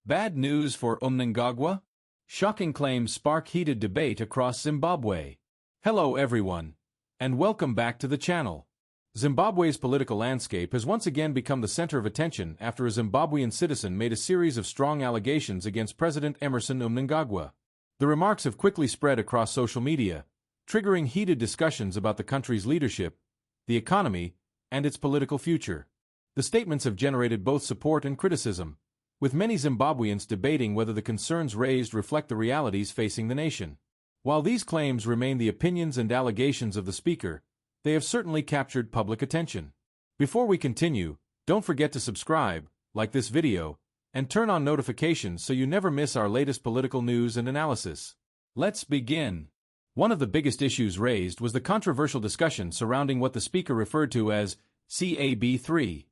Bad news for Mnangagwa? Shocking claims spark heated debate across Zimbabwe. Hello everyone, and welcome back to the channel. Zimbabwe's political landscape has once again become the center of attention after a Zimbabwean citizen made a series of strong allegations against President Emmerson Mnangagwa. The remarks have quickly spread across social media, triggering heated discussions about the country's leadership, the economy, and its political future. The statements have generated both support and criticism, with many Zimbabweans debating whether the concerns raised reflect the realities facing the nation. While these claims remain the opinions and allegations of the speaker, they have certainly captured public attention. Before we continue, don't forget to subscribe, like this video, and turn on notifications so you never miss our latest political news and analysis. Let's begin. One of the biggest issues raised was the controversial discussion surrounding what the speaker referred to as CAB3.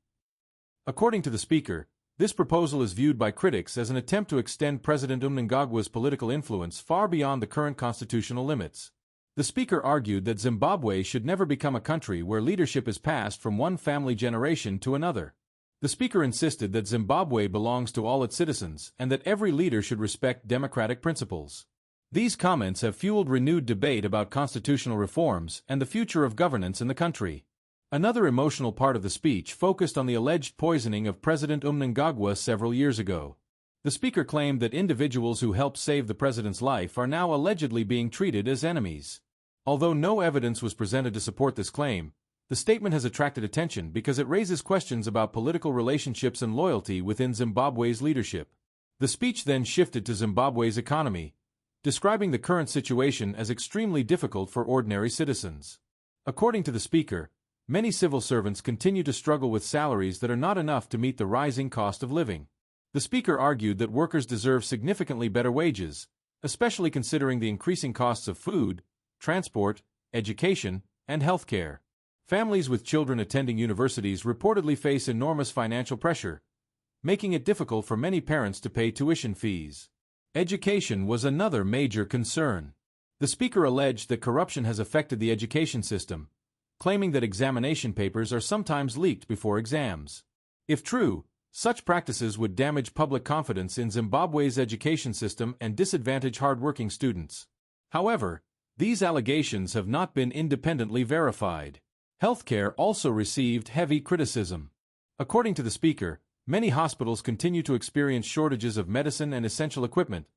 According to the speaker, this proposal is viewed by critics as an attempt to extend President Mnangagwa's political influence far beyond the current constitutional limits. The speaker argued that Zimbabwe should never become a country where leadership is passed from one family generation to another. The speaker insisted that Zimbabwe belongs to all its citizens and that every leader should respect democratic principles. These comments have fueled renewed debate about constitutional reforms and the future of governance in the country. Another emotional part of the speech focused on the alleged poisoning of President Mnangagwa several years ago. The speaker claimed that individuals who helped save the president's life are now allegedly being treated as enemies. Although no evidence was presented to support this claim, the statement has attracted attention because it raises questions about political relationships and loyalty within Zimbabwe's leadership. The speech then shifted to Zimbabwe's economy, describing the current situation as extremely difficult for ordinary citizens. According to the speaker, many civil servants continue to struggle with salaries that are not enough to meet the rising cost of living. The speaker argued that workers deserve significantly better wages, especially considering the increasing costs of food, transport, education, and healthcare. Families with children attending universities reportedly face enormous financial pressure, making it difficult for many parents to pay tuition fees. Education was another major concern. The speaker alleged that corruption has affected the education system, claiming that examination papers are sometimes leaked before exams. If true, such practices would damage public confidence in Zimbabwe's education system and disadvantage hardworking students. However, these allegations have not been independently verified. Healthcare also received heavy criticism. According to the speaker, many hospitals continue to experience shortages of medicine and essential equipment,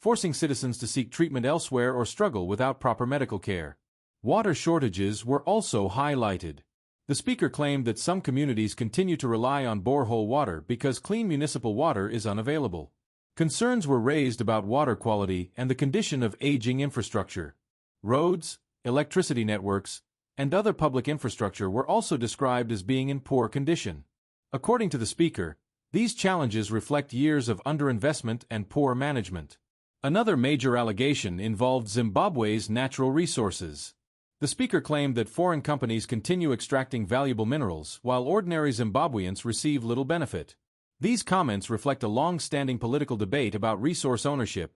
forcing citizens to seek treatment elsewhere or struggle without proper medical care. Water shortages were also highlighted. The speaker claimed that some communities continue to rely on borehole water because clean municipal water is unavailable. Concerns were raised about water quality and the condition of aging infrastructure. Roads, electricity networks, and other public infrastructure were also described as being in poor condition. According to the speaker, these challenges reflect years of underinvestment and poor management. Another major allegation involved Zimbabwe's natural resources. The speaker claimed that foreign companies continue extracting valuable minerals while ordinary Zimbabweans receive little benefit. These comments reflect a long-standing political debate about resource ownership,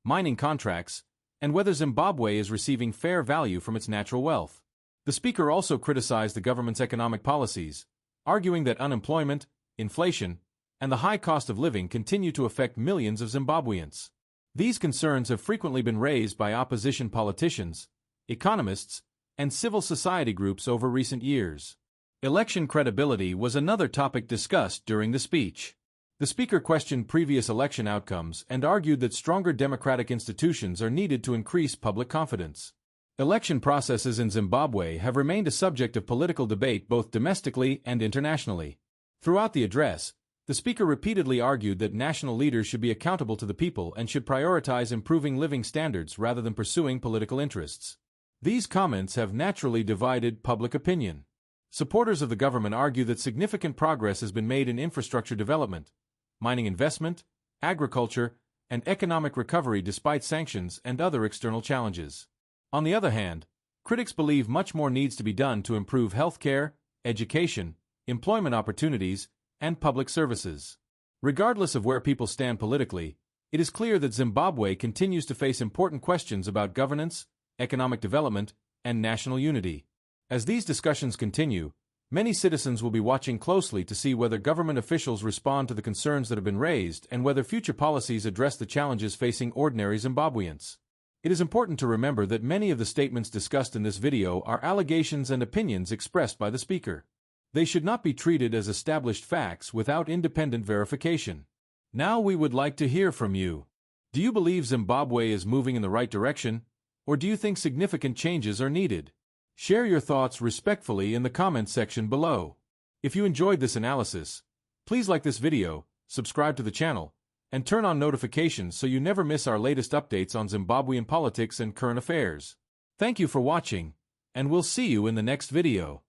mining contracts, and whether Zimbabwe is receiving fair value from its natural wealth. The speaker also criticized the government's economic policies, arguing that unemployment, inflation, and the high cost of living continue to affect millions of Zimbabweans. These concerns have frequently been raised by opposition politicians, economists, and civil society groups over recent years. Election credibility was another topic discussed during the speech. The speaker questioned previous election outcomes and argued that stronger democratic institutions are needed to increase public confidence. Election processes in Zimbabwe have remained a subject of political debate both domestically and internationally. Throughout the address, the speaker repeatedly argued that national leaders should be accountable to the people and should prioritize improving living standards rather than pursuing political interests. These comments have naturally divided public opinion. Supporters of the government argue that significant progress has been made in infrastructure development, mining investment, agriculture, and economic recovery despite sanctions and other external challenges. On the other hand, critics believe much more needs to be done to improve healthcare, education, employment opportunities, and public services. Regardless of where people stand politically, it is clear that Zimbabwe continues to face important questions about governance, economic development, and national unity. As these discussions continue, Many citizens will be watching closely to see whether government officials respond to the concerns that have been raised and whether future policies address the challenges facing ordinary Zimbabweans. It is important to remember that many of the statements discussed in this video are allegations and opinions expressed by the speaker. They should not be treated as established facts without independent verification. Now we would like to hear from you. Do you believe Zimbabwe is moving in the right direction, or do you think significant changes are needed? Share your thoughts respectfully in the comments section below. If you enjoyed this analysis, please like this video, subscribe to the channel, and turn on notifications so you never miss our latest updates on Zimbabwean politics and current affairs. Thank you for watching, and we'll see you in the next video.